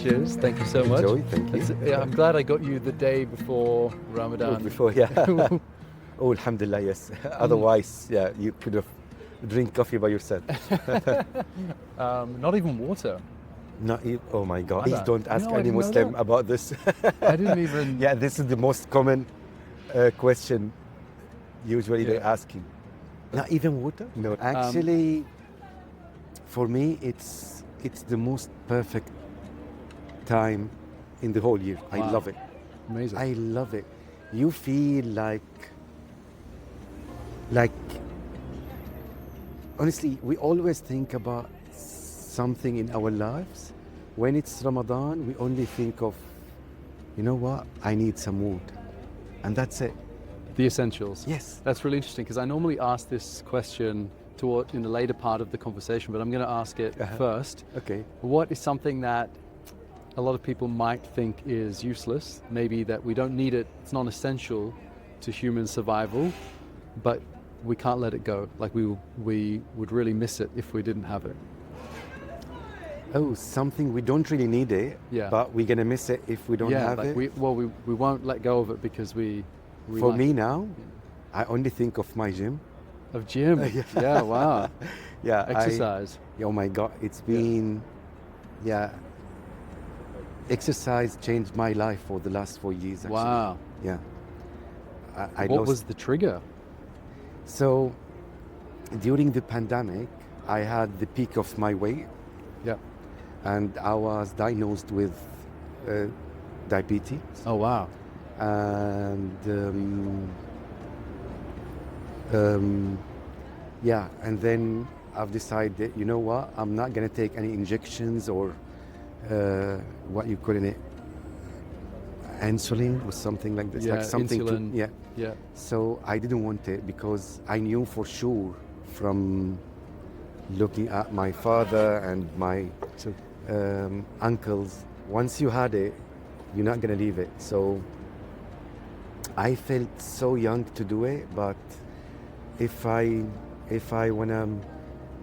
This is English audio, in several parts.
Cheers. Thank you so much. Enjoy, thank you. Yeah, I'm glad I got you the day before Ramadan. Before, yeah. Oh, alhamdulillah, yes. Otherwise, yeah, you could have drink coffee by yourself. Not even water. Oh my God! Why Please not? don't ask No, I any didn't know Muslim that. about this. I didn't even. Yeah, this is the most common question usually they're asking. Not even water? No, actually, for me, it's the most perfect time in the whole year. I Wow. love it. Amazing. I love it. You feel like honestly, we always think about something in our lives. When it's Ramadan, we only think of, you know what, I need some wood. And that's it. The essentials. Yes. That's really interesting because I normally ask this question in the later part of the conversation, but I'm going to ask it first. Okay. What is something that a lot of people might think is useless, maybe that we don't need it, it's non-essential to human survival, but we can't let it go. Like we would really miss it if we didn't have it. Oh, something we don't really need it, Yeah. but we're going to miss it if we don't have like it. we won't let go of it because we For like me it. now, I only think of my gym. Of gym. Yeah, wow. Yeah. Exercise. Oh my God, it's been, exercise changed my life for the last 4 years, actually. Wow. Yeah. What was the trigger? So, during the pandemic, I had the peak of my weight. Yeah. And I was diagnosed with diabetes. Oh, wow. And and then I've decided, you know what, I'm not going to take any injections or what you call it, insulin or something like this. Yeah, like something insulin. Yeah. So I didn't want it because I knew for sure from looking at my father and my uncles, once you had it, you're not going to leave it. So I felt so young to do it, but if I want to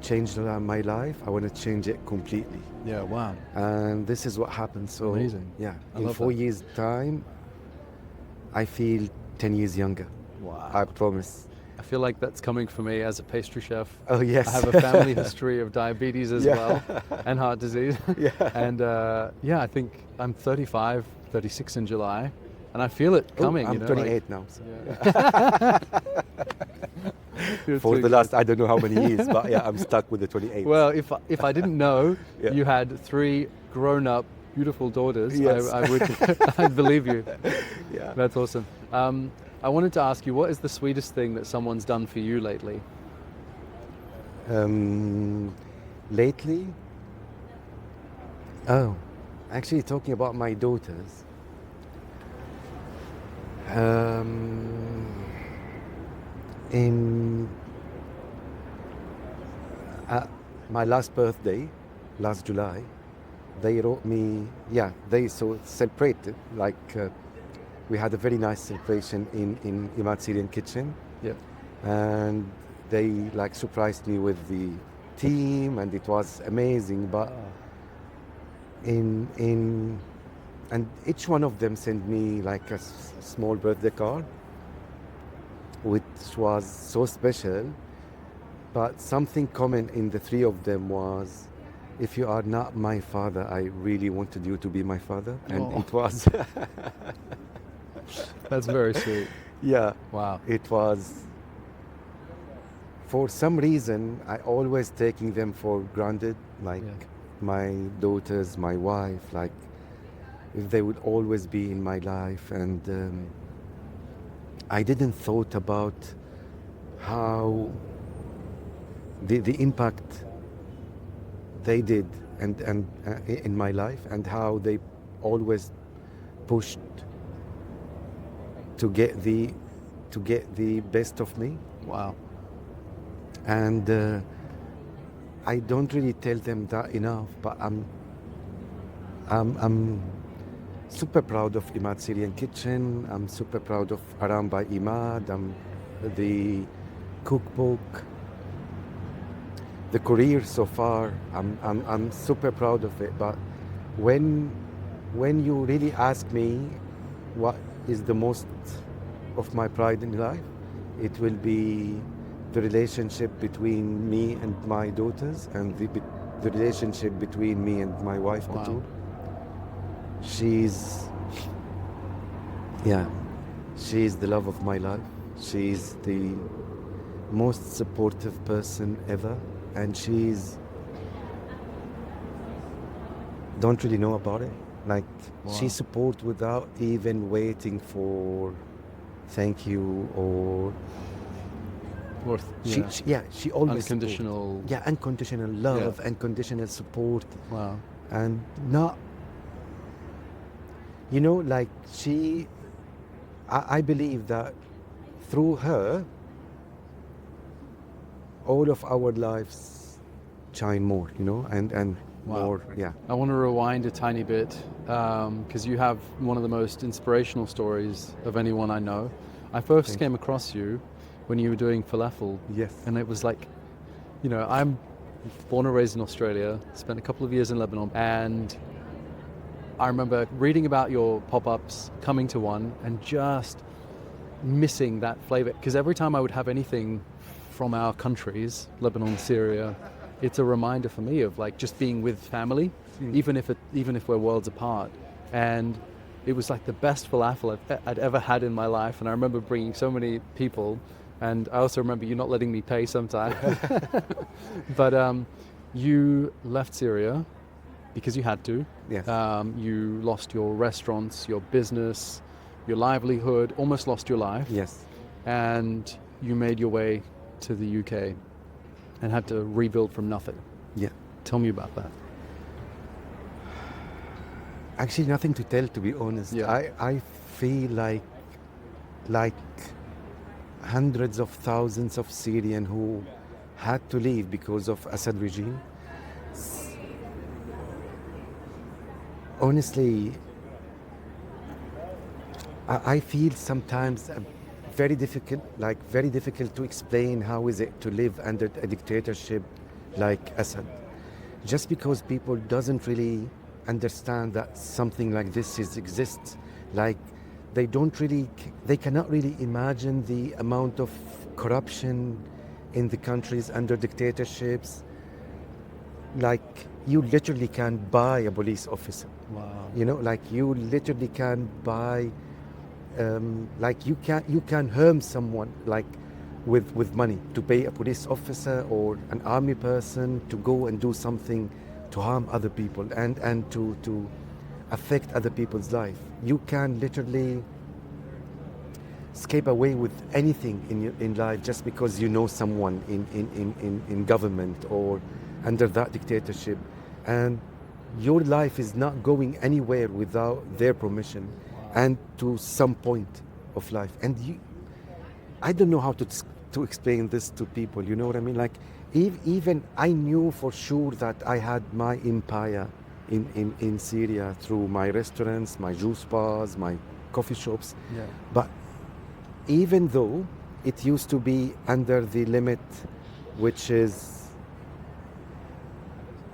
change my life, I want to change it completely. Yeah, wow. And this is what happened. So Amazing. yeah, I in love 4 that. years' time, I feel 10 years younger. Wow. I promise. I feel like that's coming from me as a pastry chef. Oh yes. I have a family history of diabetes as Yeah. well and heart disease. Yeah. And I think I'm 35, 36 in July, and I feel it coming. I'm you know, 28 now. So. Yeah. You're For too the good. last, I don't know how many years, but yeah, I'm stuck with the 28. Well, if I didn't know Yeah. you had 3 grown-up, beautiful daughters, Yes. I would I'd believe you. Yeah. That's awesome. I wanted to ask you, what is the sweetest thing that someone's done for you lately? Lately, actually talking about my daughters. In my last birthday, last July, they wrote me. Yeah, they celebrated we had a very nice celebration in Imad Syrian kitchen. Yeah. And they surprised me with the team, and it was amazing. But and each one of them sent me a small birthday card, which was so special. But something common in the 3 of them was, if you are not my father, I really wanted you to be my father. And it was That's very sweet. yeah. Wow. It was, for some reason, I always taking them for granted, my daughters, my wife, if they would always be in my life. And I didn't thought about how the impact they did and in my life, and how they always pushed to get the best of me. Wow. And I don't really tell them that enough, but I'm super proud of Imad Syrian kitchen. I'm super proud of Aram by Imad. The cookbook, the career so far. I'm super proud of it. But when when you really ask me what is the most of my pride in life, it will be the relationship between me and my daughters, and the relationship between me and my wife, Wow. Atul. She's the love of my life. She's the most supportive person ever, and she's don't really know about it. Like, Wow. she support without even waiting for thank you or Yeah. she always support. Unconditional. Yeah, unconditional love, unconditional support, Wow. and not, like I believe that through her, all of our lives shine more, and Wow. more, yeah. I want to rewind a tiny bit because you have one of the most inspirational stories of anyone I know. I first came across you when you were doing falafel. Yes. And it was like, I'm born and raised in Australia, spent a couple of years in Lebanon, and I remember reading about your pop-ups, coming to one, and just missing that flavor. Because every time I would have anything from our countries, Lebanon, Syria, it's a reminder for me of like just being with family, even if we're worlds apart. And it was like the best falafel I'd ever had in my life. And I remember bringing so many people, and I also remember you not letting me pay sometimes. But you left Syria because you had to. Yes. You lost your restaurants, your business, your livelihood, almost lost your life. Yes. And you made your way to the UK and had to rebuild from nothing. Yeah. Tell me about that. Actually, nothing to tell, to be honest. Yeah. I feel like hundreds of thousands of Syrians who had to leave because of Assad regime. Honestly, I feel sometimes very difficult to explain how is it to live under a dictatorship like Assad. Just because people doesn't really understand that something like this exists. Like, they cannot really imagine the amount of corruption in the countries under dictatorships. Like, you literally can buy a police officer. Wow. Like, you literally can buy, like, you can harm someone, like, with money, to pay a police officer or an army person to go and do something to harm other people and to affect other people's life. You can literally escape away with anything in life just because you know someone in government or under that dictatorship, and your life is not going anywhere without their permission. Wow. And to some point of life, and I don't know how to explain this to people, you know what I mean? Like, even I knew for sure that I had my empire in Syria through my restaurants, my juice bars, my coffee shops. Yeah. But even though it used to be under the limit, which is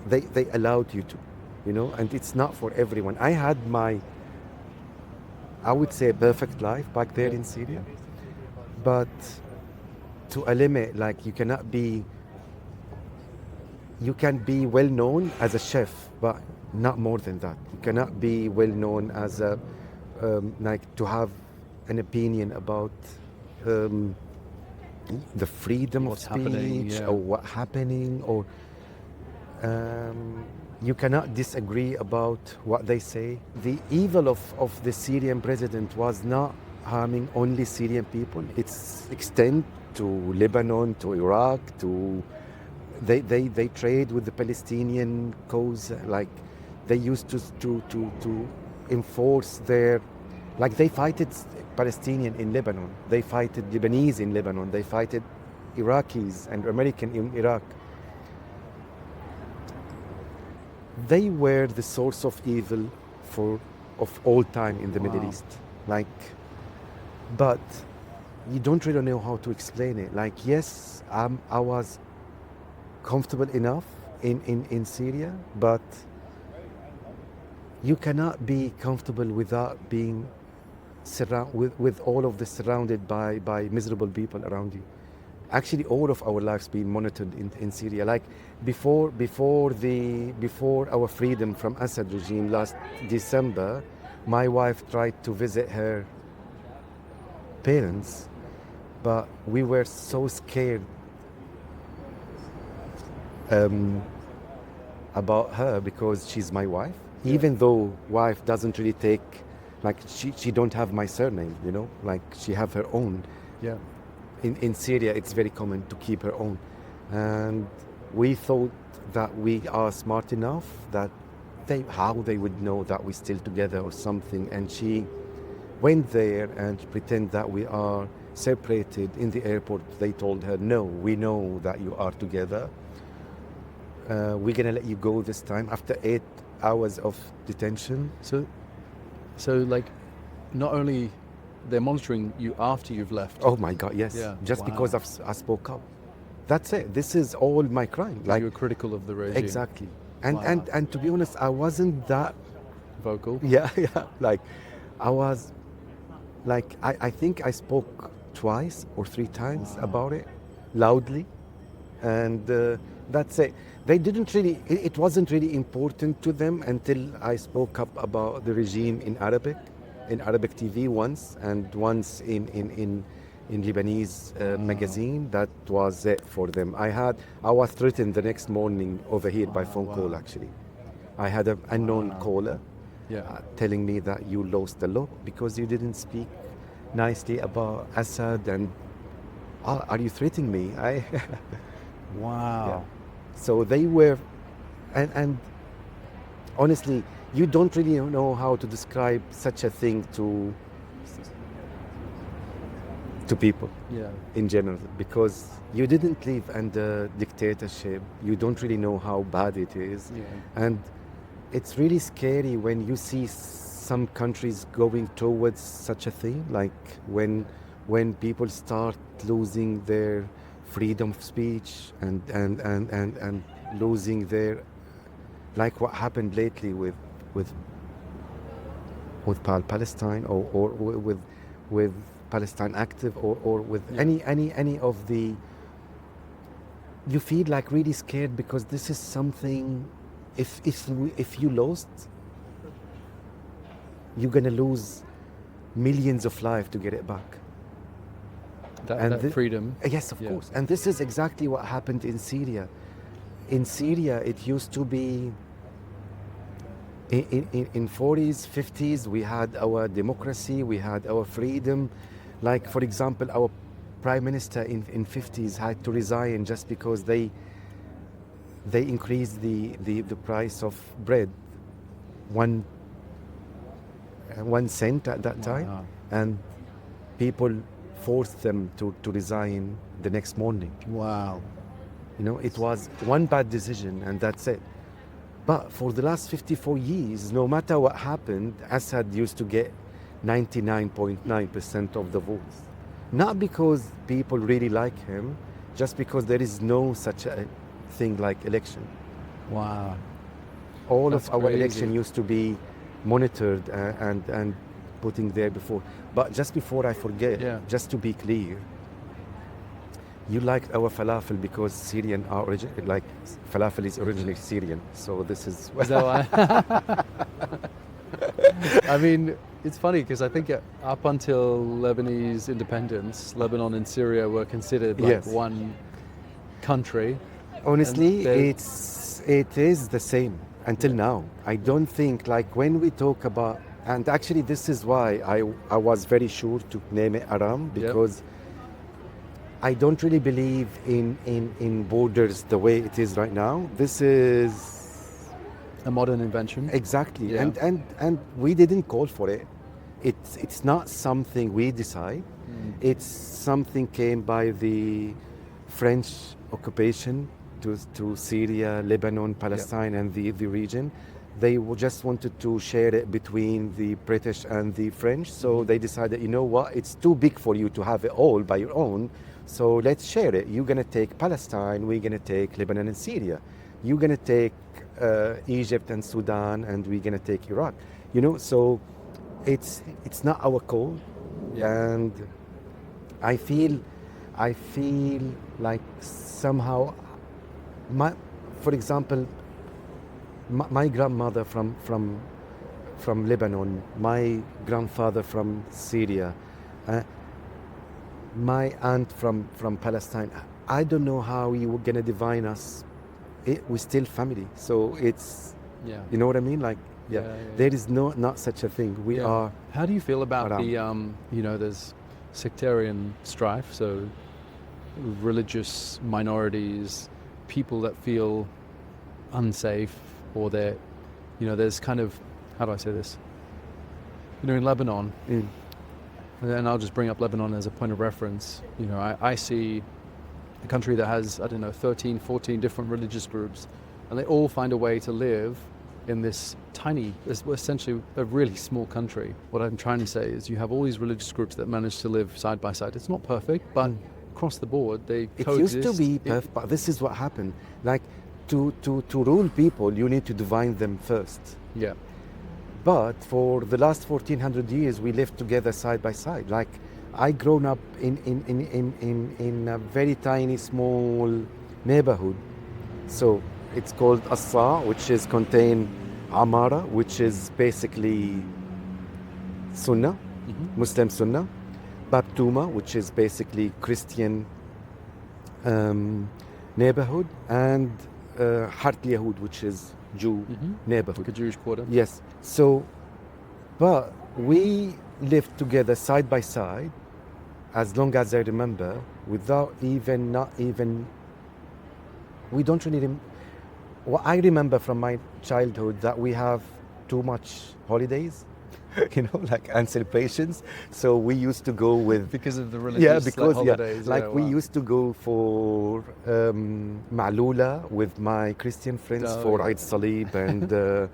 they allowed you to, and it's not for everyone. I had my, I would say, perfect life back there in Syria. But to a limit, like, you can be well known as a chef, but not more than that. You cannot be well known as a, like, to have an opinion about the freedom What's of speech, happening, yeah. or what's happening, or you cannot disagree about what they say. The evil of the Syrian president was not harming only Syrian people. It's extend to Lebanon, to Iraq, to they trade with the Palestinian cause. Like, they used to enforce their, like, they fighted Palestinian in Lebanon, they fighted Lebanese in Lebanon, they fighted Iraqis and American in Iraq. They were the source of evil of all time in the Middle Wow. East. Like, but you don't really know how to explain it. Like, yes, I was comfortable enough in Syria, but you cannot be comfortable without being with all of this surrounded by miserable people around you. Actually, all of our lives being monitored in Syria. Like before our freedom from Assad regime last December, my wife tried to visit her parents, but we were so scared about her because she's my wife. Yeah. Even though wife doesn't really take, like she don't have my surname, you know, like she have her own. Yeah. In Syria, it's very common to keep her own. And we thought that we are smart enough that how they would know that we're still together or something. And she went there and pretend that we are separated in the airport. They told her, no, we know that you are together. We're gonna let you go this time after 8 hours of detention. So like, not only they're monitoring you after you've left. Oh my God, yes. Yeah. Just Wow. because I spoke up. That's it. This is all my crime. Like, you were critical of the regime. Exactly. And, Wow. and to be honest, I wasn't that, Vocal. yeah. Like, I was, like, I think I spoke twice or 3 times about it, loudly. And that's it. They didn't really, it wasn't really important to them until I spoke up about the regime in Arabic TV once, and once in Lebanese magazine. That was it for them. I was threatened the next morning over here by phone call, actually. I had an unknown caller telling me that you lost the law because you didn't speak nicely about Assad, and are you threatening me? Wow. Yeah. So they were, and honestly, you don't really know how to describe such a thing to people Yeah. in general, because you didn't live under dictatorship. You don't really know how bad it is. Yeah. And it's really scary when you see some countries going towards such a thing, like when people start losing their freedom of speech and losing their, like what happened lately with Palestine, or with Palestine Active, or with any of the, you feel like really scared because this is something, if you lost, you're gonna lose millions of lives to get it back. That freedom. Yes, of course. And this is exactly what happened in Syria. In Syria, it used to be, in 40s, 50s, we had our democracy, we had our freedom. Like, for example, our prime minister in 50s had to resign just because they increased the price of bread 1 cent at that time. Wow. And people forced them to resign the next morning. Wow. You know, it was one bad decision and that's it. But for the last 54 years, no matter what happened, Assad used to get 99.9% of the votes. Not because people really like him, just because there is no such a thing like election. Wow. All That's of our crazy. election used to be monitored and putting there before. But just before I forget, just to be clear, you liked our falafel because Syrian are like falafel is originally Syrian, so this is. Is that why? I mean, it's funny because I think up until Lebanese independence, Lebanon and Syria were considered like one country. Honestly, it is the same until now. I don't think, like, when we talk about, and actually this is why I was very sure to name it Aram, because I don't really believe in borders the way it is right now. This is a modern invention. Exactly. And we didn't call for it. It's not something we decide. It's something came by the French occupation to Syria, Lebanon, Palestine, and the region. They just wanted to share it between the British and the French. So they decided, you know what, it's too big for you to have it all by your own. So let's share it. You're going to take Palestine, we're going to take Lebanon and Syria. You're going to take Egypt and Sudan, and we're gonna take Iraq. You know, so it's not our call, and I feel like somehow, for example, my grandmother from Lebanon, my grandfather from Syria, my aunt from Palestine. I don't know how you were gonna divine us. We're still family, so it's you know what I mean. Like there is not such a thing. We are. How do you feel about the you know, there's sectarian strife, so religious minorities, people that feel unsafe, or they're, you know, there's kind of, how do I say this? You know, in Lebanon, and I'll just bring up Lebanon as a point of reference. You know, I see a country that has, I don't know, 13, 14 different religious groups, and they all find a way to live in this tiny, essentially a really small country. What I'm trying to say is you have all these religious groups that manage to live side by side. It's not perfect, but across the board, they coexist. It used to be perfect, but this is what happened. Like, to rule people, you need to divine them first. Yeah. But for the last 1400 years, we lived together side by side. Like, I grown up in a very tiny, small neighborhood. So it's called Assa, which is contain Amara, which is basically Sunnah, Muslim Sunnah. Baptuma, which is basically Christian neighborhood, and Hart Yahud, which is Jew neighborhood. Like a Jewish quarter. Yes. So, but we lived together side by side, as long as I remember, without not even, we don't really, well, I remember from my childhood that we have too much holidays, you know, like, and celebrations. So we used to go with, because of the religious holidays. Like we used to go for Ma'lula with my Christian friends for Eid Salib and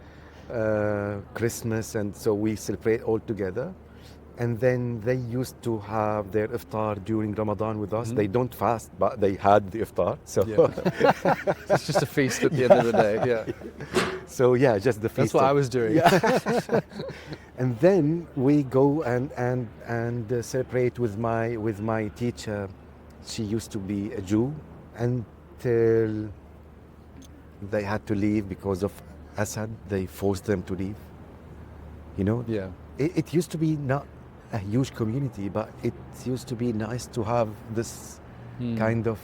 Christmas, and so we celebrate all together. And then they used to have their iftar during Ramadan with us. They don't fast, but they had the iftar. So it's just a feast at the end of the day. Yeah. So just the feast. That's what I was doing. Yeah. And then we go and celebrate with my teacher. She used to be a Jew until they had to leave because of Assad. They forced them to leave. You know. Yeah. It used to be not a huge community, but it used to be nice to have this kind of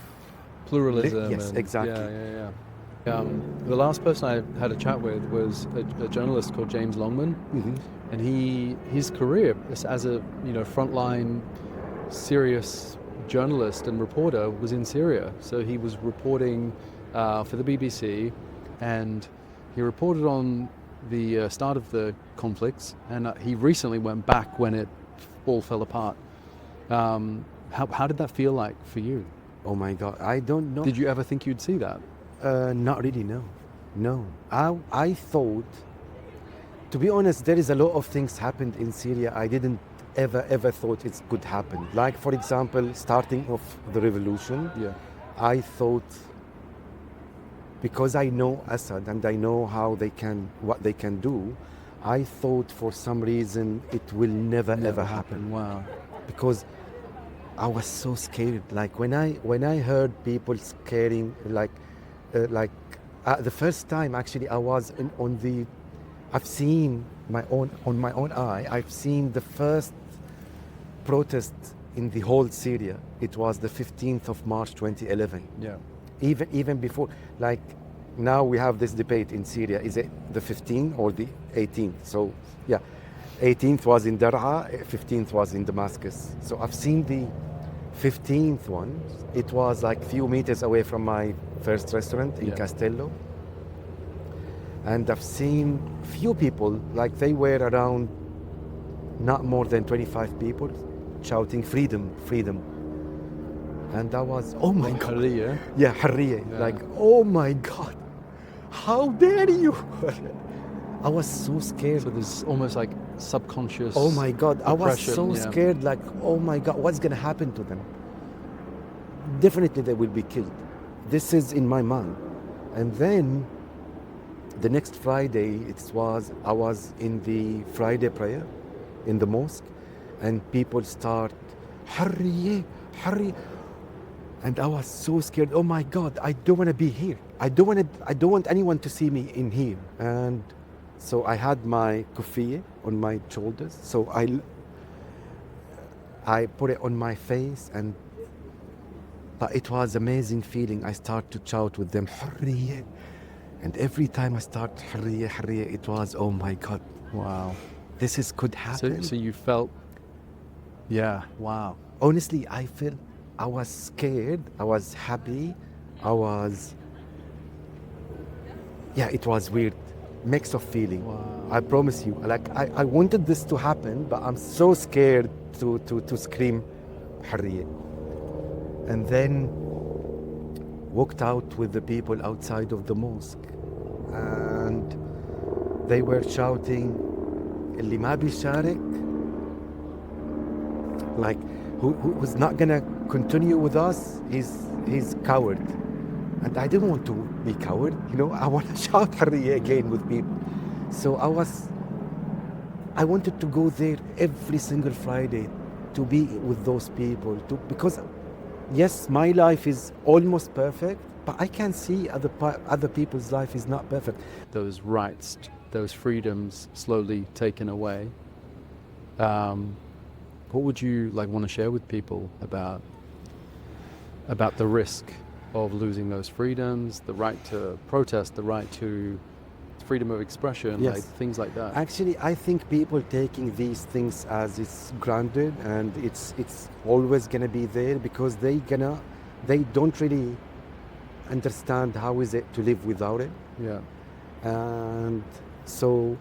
pluralism. Yes, exactly. The last person I had a chat with was a journalist called James Longman, and his career as a frontline serious journalist and reporter was in Syria. So he was reporting for the BBC, and he reported on the start of the conflicts, and he recently went back when it all fell apart. How did that feel like for you? Oh my God, I don't know. Did you ever think you'd see that? Not really, no. I thought, to be honest, there is a lot of things happened in Syria I didn't ever thought it could happen. Like, for example, starting of the revolution, I thought, because I know Assad and I know what they can do, I thought for some reason it will never ever happen. Wow. Because I was so scared. Like when I heard people scaring, the first time actually I was I've seen on my own eye. I've seen the first protest in the whole Syria. It was the 15th of March 2011. Yeah. Even before, like now we have this debate in Syria, is it the 15th or the 18th? So 18th was in Dar'a, 15th was in Damascus. So I've seen the 15th one. It was like few meters away from my first restaurant in Castello. And I've seen few people, like they were around not more than 25 people shouting freedom, freedom. And I was, oh my God. Harriya. Yeah, Harriya. Like, oh my God. How dare you? I was so scared. So there's almost like subconscious. Oh my God. I was so yeah. scared. Like, oh my God, what's going to happen to them? Definitely they will be killed. This is in my mind. And then The next Friday, I was in the Friday prayer in the mosque, and people start, hurry, hurry. And I was so scared. Oh my God, I don't want to be here. I don't want anyone to see me in here. And so I had my kufiya on my shoulders. So I put it on my face, but it was amazing feeling. I start to shout with them, hurriya. And every time I start hurriya, hurriya, it was, oh my God, Wow. could happen. So you felt, yeah, wow. Honestly, I was scared, I was happy, it was weird, mix of feeling. Wow. I promise you, like I wanted this to happen, but I'm so scared to scream hurriya. And then walked out with the people outside of the mosque, and they were shouting, اللي ما بيشارك, like who's not gonna continue with us, he's coward. And I didn't want to be coward, I want to shout hurriya again with people. So I wanted to go there every single Friday to be with those people, because yes, my life is almost perfect, but I can see other people's life is not perfect. Those rights, those freedoms slowly taken away. What would you want to share with people about the risk of losing those freedoms, the right to protest, the right to freedom of expression, Yes. things like that? Actually, I think people taking these things as it's granted and it's always gonna be there, because they don't really understand how is it to live without it. Yeah. And so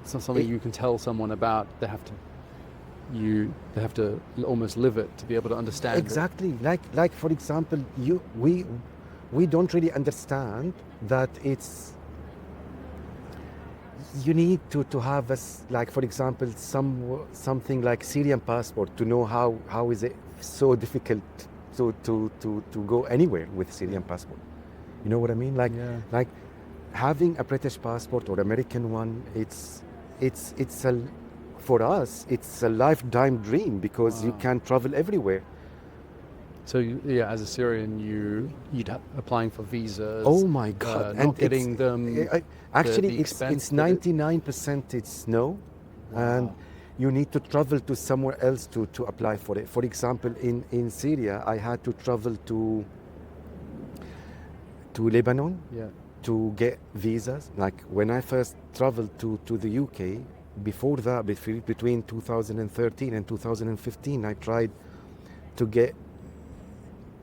It's not something you can tell someone about. They have to almost live it to be able to understand exactly, like for example, we don't really understand that you need to have for example, something like Syrian passport to know how is it so difficult to go anywhere with Syrian passport. You know what I mean? Like having a British passport or American one, for us, it's a lifetime dream, because you can travel everywhere. So as a Syrian, you'd applying for visas. Oh my God! Not getting them. Actually, the it's expense 99% it's no, and you need to travel to somewhere else to apply for it. For example, in Syria, I had to travel to Lebanon to get visas. Like when I first traveled to the UK, before that, between 2013 and 2015, I tried to get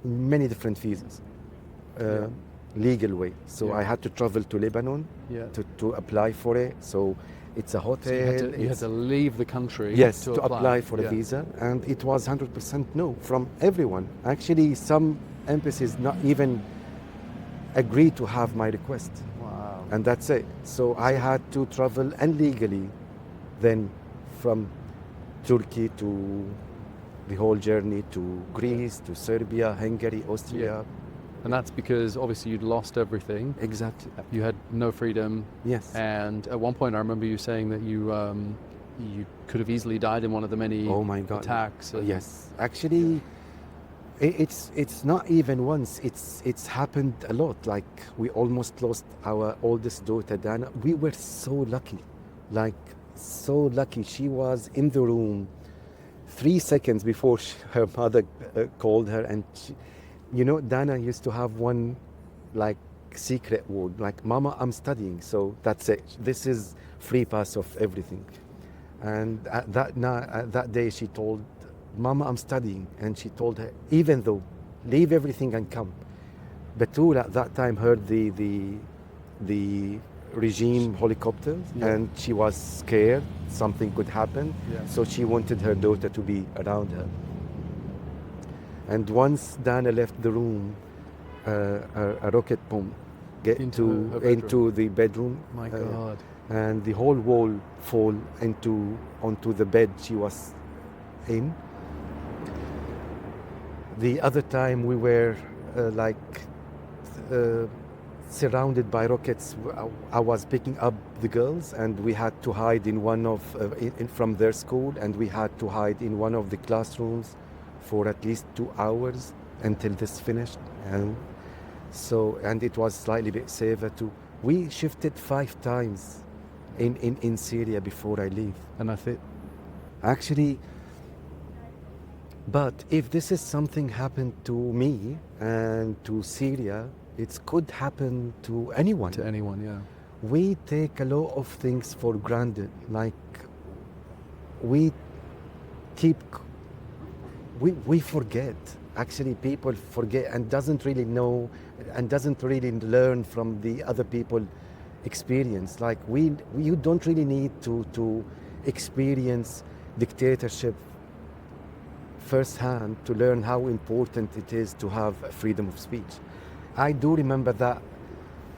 many different visas, legal way. So I had to travel to Lebanon to apply for it. So it's a hotel. So you had to leave the country to apply for a visa, and it was 100% no from everyone. Actually, some embassies not even agree to have my request. Wow. And that's it. So I had to travel illegally, then from Turkey to the whole journey to Greece, to Serbia, Hungary, Austria. And that's because obviously you'd lost everything. Exactly. You had no freedom. Yes. And at one point I remember you saying that you could have easily died in one of the many attacks. Yes. Actually, it's not even once. It's happened a lot. Like we almost lost our oldest daughter, Dana. We were so lucky. So lucky. She was in the room 3 seconds before her mother called her, and Dana used to have one secret word, like, "Mama, I'm studying," so that's it. This is free pass of everything. And at that day she told, "Mama, I'm studying," and she told her, even though, leave everything and come. Batul at that time heard the regime helicopters, and she was scared something could happen, so she wanted her daughter to be around her. And once Dana left the room, a rocket bomb get into the bedroom. My God. And the whole wall fall onto the bed she was in. The other time we were surrounded by rockets. I was picking up the girls, and we had to hide in one of from their school, and we had to hide in one of the classrooms for at least 2 hours until this finished. And it was slightly bit safer too. We shifted 5 times in Syria before I leave. And I think, Actually, but if this is something happened to me and to Syria, it could happen to anyone. to anyone, yeah. We take a lot of things for granted. Like we forget. Actually, people forget and doesn't really know and doesn't really learn from the other people experience. Like you don't really need to experience dictatorship firsthand to learn how important it is to have freedom of speech. I do remember that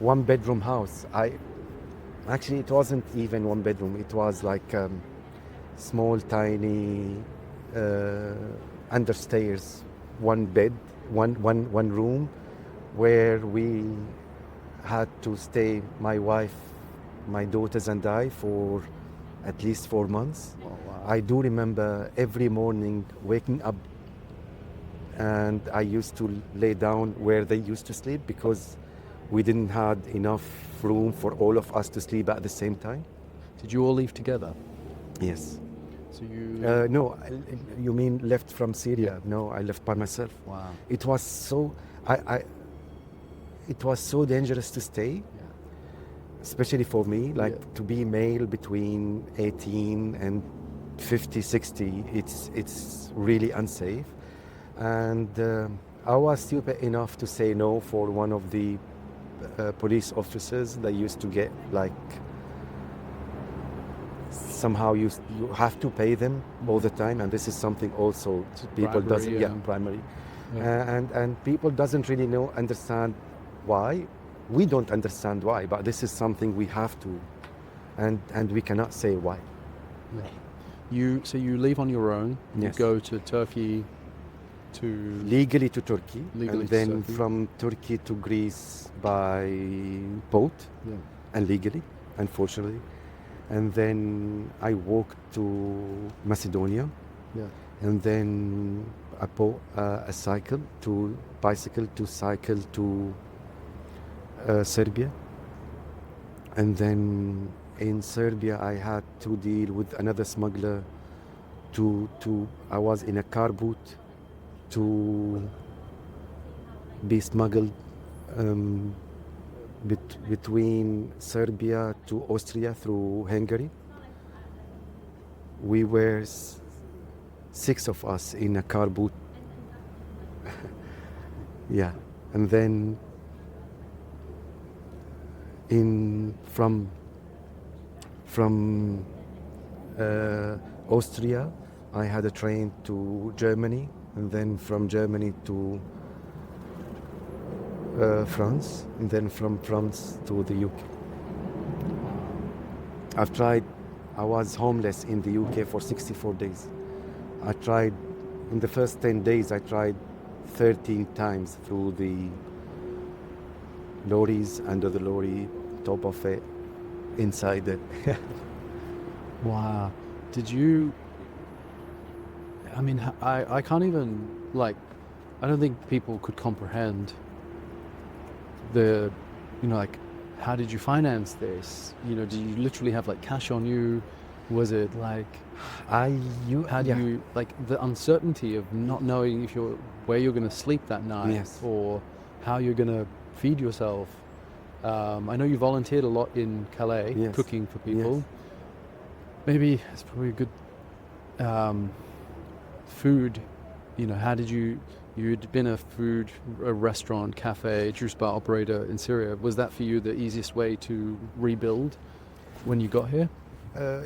1-bedroom house. Actually, it wasn't even 1 bedroom. It was like small, tiny, understairs, 1 bed, one room, where we had to stay, my wife, my daughters and I, for at least 4 months. Oh, wow. I do remember every morning waking up, and I used to lay down where they used to sleep because we didn't have enough room for all of us to sleep at the same time. Did you all leave together? Yes. So you... No, you mean left from Syria? No, I left by myself. Wow. It was so, it was so dangerous to stay, Yeah. especially for me, like Yeah. to be male between 18 and 50, 60, it's really unsafe. And I was stupid enough to say no for one of the police officers. They used to get like, somehow you have to pay them all the time, and this is something also people bribery, doesn't, yeah. primary. Yeah. And people doesn't really understand why. We don't understand why, but this is something we have to, and we cannot say why. Yeah. So you leave on your own. Yes. You go to Turkey to... Legally to Turkey, Legally and to then Turkey. from Turkey to Greece by boat, Yeah. and legally, unfortunately. And then I walked to Macedonia, Yeah. and then I bought a bicycle to cycle to Serbia. And then in Serbia I had to deal with another smuggler I was in a car boot to be smuggled between Serbia to Austria through Hungary. We were 6 of us in a car boot. Yeah, and then from Austria, I had a train to Germany, and then from Germany to France, and then from France to the UK. I was homeless in the UK for 64 days. In the first 10 days, I tried 13 times through the lorries, under the lorry, top of it, inside it. Wow. Did you... I mean, I can't even, like, I don't think people could comprehend like, how did you finance this? Did you literally have, like, cash on you? Was it, like, how do you, like, the uncertainty of not knowing where you're going to sleep that night, Yes. or how you're going to feed yourself? I know you volunteered a lot in Calais, Yes. cooking for people. Yes. Maybe it's probably a good food. How did you'd been a restaurant, cafe, juice bar operator in Syria. Was that for you the easiest way to rebuild when you got here?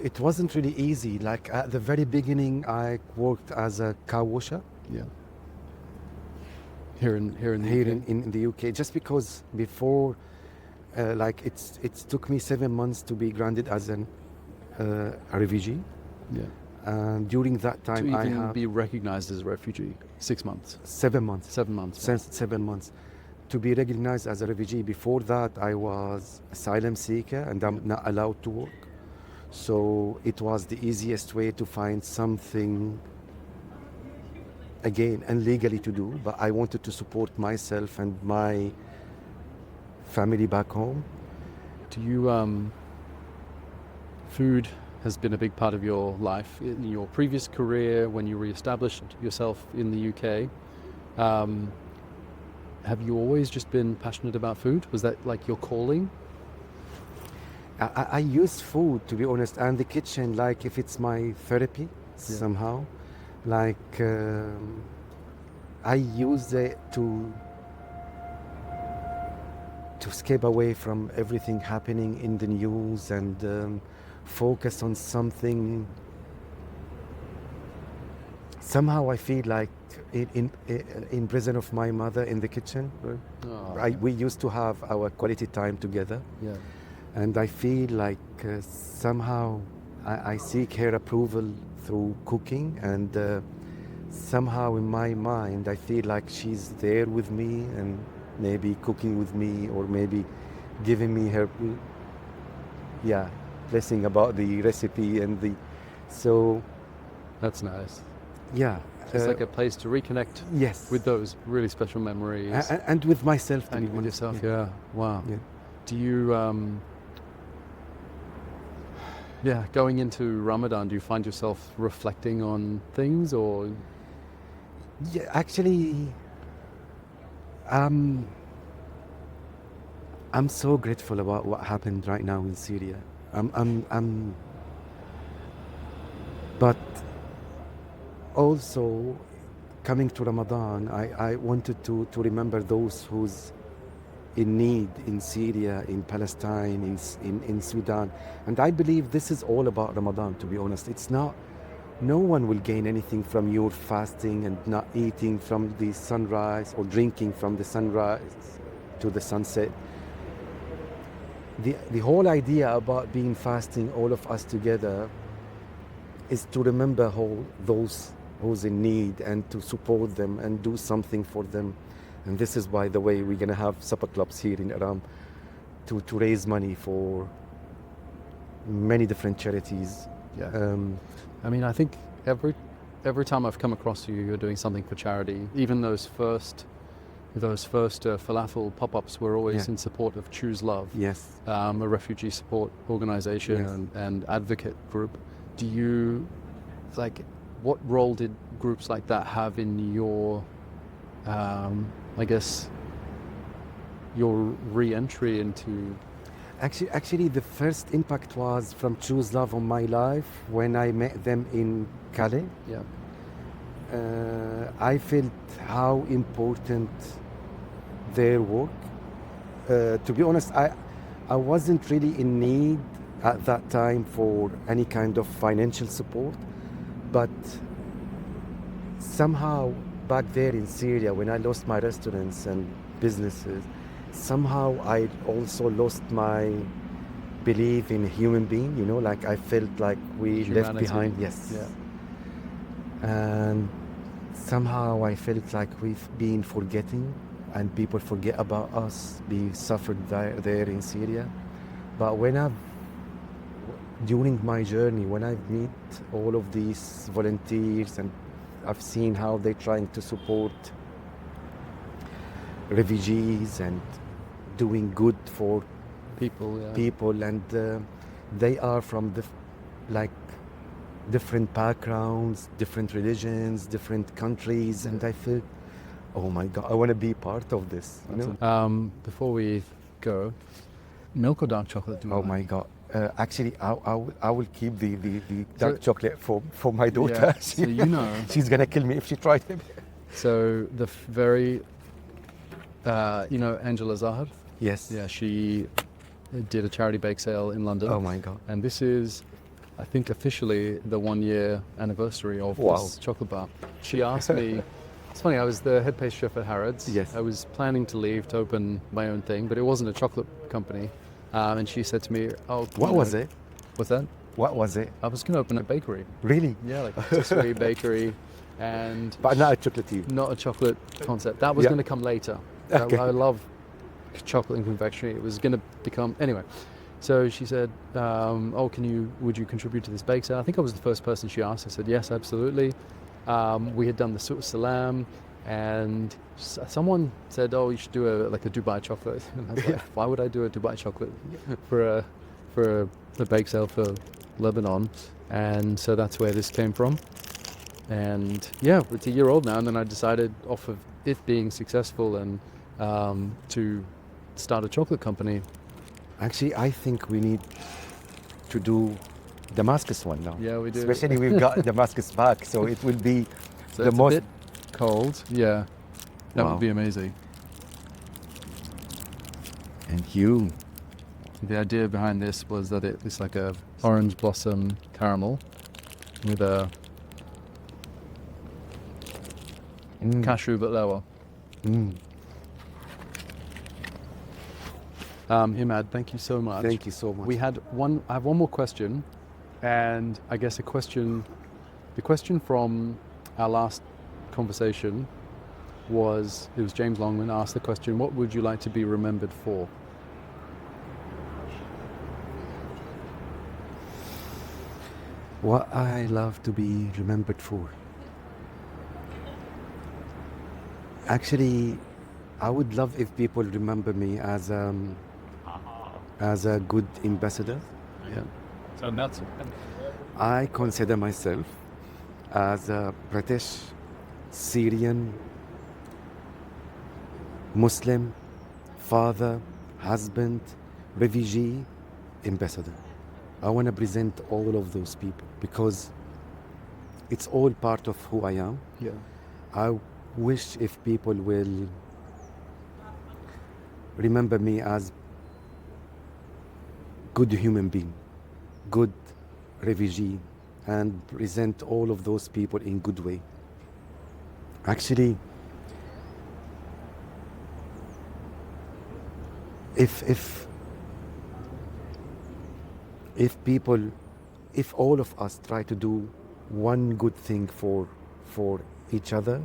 It wasn't really easy. Like at the very beginning, I worked as a car washer. Yeah. Here in the UK, just because before, it took me 7 months to be granted as a refugee. Yeah. And during that time, to even be recognized as a refugee, 6 months. 7 months. 7 months. Since 7 months. to be recognized as a refugee. Before that, I was asylum seeker and I'm not allowed to work. So it was the easiest way to find something, again, illegally to do, but I wanted to support myself and my family back home. Do you, food has been a big part of your life. In your previous career, when you re-established yourself in the UK, have you always just been passionate about food? Was that like your calling? I use food, to be honest, and the kitchen, like if it's my therapy somehow. Like I use it to escape away from everything happening in the news and focus on something. Somehow I feel like in prison of my mother in the kitchen. Oh. We used to have our quality time together. Yeah. And I feel like somehow I seek her approval through cooking, and somehow in my mind I feel like she's there with me and maybe cooking with me, or maybe giving me her blessing about the recipe so That's nice. yeah. It's like a place to reconnect with those really special memories. And with myself, to and be with honest. yourself, yeah. Wow. Yeah. Do you, going into Ramadan, do you find yourself reflecting on things, or? Yeah, actually, I'm so grateful about what happened right now in Syria. But also, coming to Ramadan, I wanted to remember those who's in need in Syria, in Palestine, in Sudan. And I believe this is all about Ramadan, to be honest. It's not, no one will gain anything from your fasting and not eating from the sunrise or drinking from the sunrise to the sunset. The whole idea about being fasting, all of us together, is to remember those who's in need and to support them and do something for them. And this is, by the way, we're going to have supper clubs here in Aram to raise money for many different charities. Yeah. I mean, I think every time I've come across you, you're doing something for charity. Even those first falafel pop-ups were always in support of Choose Love. Yes. A refugee support organization and advocate group. Do you, what role did groups like that have in your, I guess, your re-entry into? Actually, the first impact was from Choose Love on my life when I met them in Calais. Yeah. I felt how important their work. To be honest, I wasn't really in need at that time for any kind of financial support, but somehow back there in Syria, when I lost my restaurants and businesses, somehow I also lost my belief in human being, like I felt like we left behind. Yes. Yeah. And somehow I felt like we've been forgetting, and people forget about us. We suffered there in Syria. But during my journey, when I meet all of these volunteers and I've seen how they're trying to support refugees and doing good for people, and they are from different backgrounds, different religions, different countries, and I feel, oh my God, I want to be part of this. Before we go, milk or dark chocolate? My God. Actually, I will keep the dark chocolate for my daughter. Yeah, so she's gonna kill me if she tried it. So the very, Angela Zahar? Yes. Yeah, she did a charity bake sale in London. Oh my God. And this is, I think, officially the 1-year anniversary of this chocolate bar. She asked me, it's funny, I was the head pastry chef at Harrods. Yes. I was planning to leave to open my own thing, but it wasn't a chocolate company. And she said to me, what was it? What's that? What was it? I was going to open a bakery. Really? Yeah, like a patisserie bakery. But not a chocolatier. Not a chocolate concept. That was going to come later. Okay. I love chocolate and confectionery. It was going to become anyway. So she said, "Oh, would you contribute to this bake sale?" I think I was the first person she asked. I said, "Yes, absolutely." We had done the Sweetest salam, and someone said, "Oh, you should do a Dubai chocolate." And I was like, "Why would I do a Dubai chocolate for a bake sale for Lebanon?" And so that's where this came from. And yeah, it's a year old now. And then I decided, off of it being successful, and to start a chocolate company. Actually, I think we need to do Damascus one now. Yeah, we do. Especially we've got Damascus back, so it will be So the it's most a bit cold. Yeah, that Wow. would be amazing. Thank you. The idea behind this was that it's like a orange blossom caramel with a cashew but lower. Imad, thank you so much. Thank you so much. I have one more question, and I guess the question from our last conversation was James Longman asked the question, what would you like to be remembered for? What I love to be remembered for. Actually, I would love if people remember me as a good ambassador. Yeah. So that's I consider myself as a British, Syrian, Muslim, father, husband, refugee, ambassador. I want to present all of those people because it's all part of who I am. Yeah. I wish if people will remember me as good human being, good refugee, and present all of those people in good way. Actually, if all of us try to do one good thing for each other,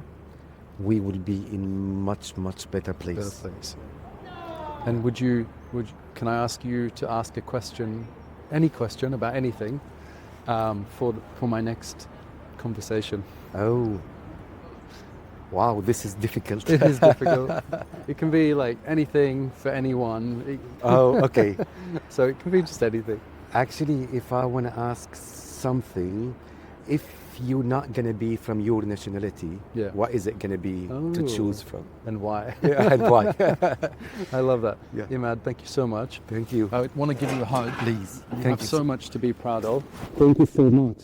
we will be in much better place. And can I ask you to ask a question, any question about anything, for my next conversation? Oh, wow, this is difficult. It is difficult. It can be like anything for anyone. Oh, okay. So it can be just anything. Actually, if I want to ask something, if you're not going to be from your nationality, Yeah. what is it going to be to choose from? And why? Yeah, and why? I love that. Yeah. Imad, thank you so much. Thank you. I want to give you a hug. Please. You Thank have you. so much to be proud of. Thank you so much.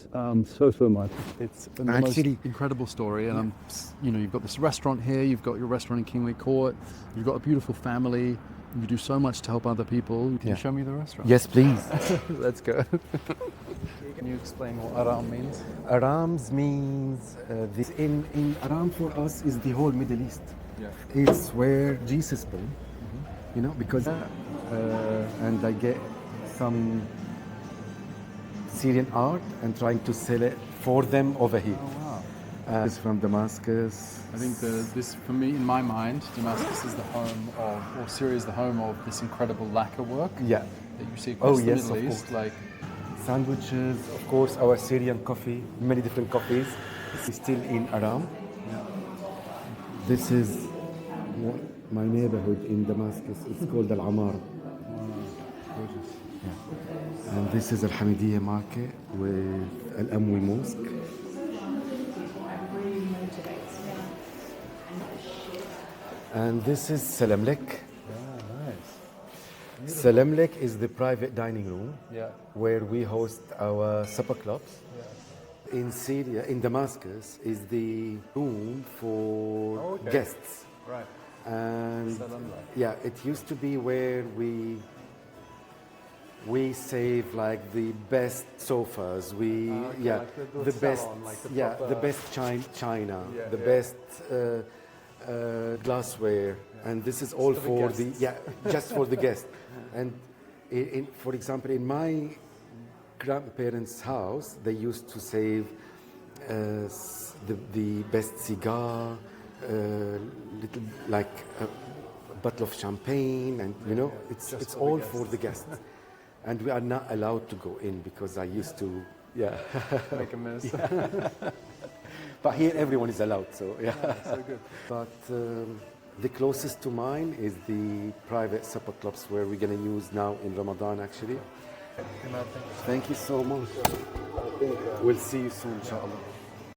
So much. It's the most Actually- incredible story, and you've got this restaurant here. You've got your restaurant in Kingly Court. You've got a beautiful family. You do so much to help other people. Can you show me the restaurant? Yes, please. Let's go. Can you explain what Aram means? Arams means this in Aram for us is the whole Middle East. Yeah. It's where Jesus born, because and I get some Syrian art and trying to sell it for them over here. Oh wow. It's from Damascus. I think this, for me, in my mind, Damascus is the home of, or Syria is the home of this incredible lacquer work Yeah. that you see across the yes, Middle of East. course. Like, Sandwiches, of course, our Syrian coffee, many different coffees. It's still in Aram. This is my neighborhood in Damascus. It's called Al-Amara. gorgeous. And this is Al-Hamidiyya market with Al-Amwi Mosque. And this is Salamlek. Nice. Salamlek is the private dining room Yeah. where we host our supper clubs. In Syria, in Damascus, is the room for Okay. guests. Right. And Salamlek. yeah, it used to be where we save like the best sofas. like the best salon, like the the proper- best china, Yeah, the yeah. best glassware, and this is all for the for the just for the guest. And for example, in my grandparents' house, they used to save the best cigar, little like bottle of champagne, and you know, it's all for the guests. And we are not allowed to go in because I used to, Make a mess. But here everyone is allowed, so yeah. So good. But the closest to mine is the private supper clubs where we're going to use now in Ramadan, actually. Imad, Thank you so much. We'll see you soon, inshallah.